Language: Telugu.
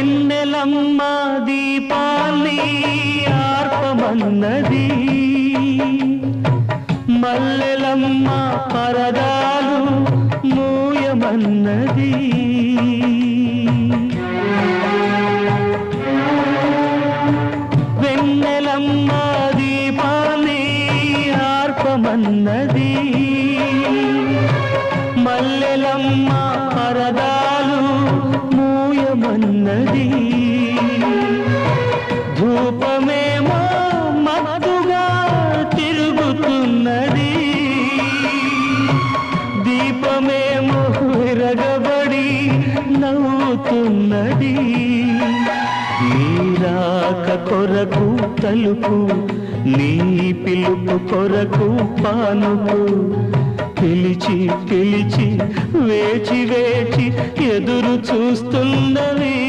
వెన్నెలమ్మ దీపాన్ని ఆర్పమన్నది, మల్లెలమ్మ పరదాలు మూయమన్నది. వెన్నెలమ్మ దీపాన్ని ఆర్పమన్నది, మల్లెలమ్మ పరదాలు మూయమన్నది. ధూపమేమో మత్తుగా తిరుగుతున్నది, దీపమేమో విరగబడి నవ్వుతున్నది. నీరాక కొరకు తలుపు, నీ పిలుపు కొరకు పానుపు, పిలిచి పిలిచి వేచి వేచి ఎదురు చూస్తున్నవి.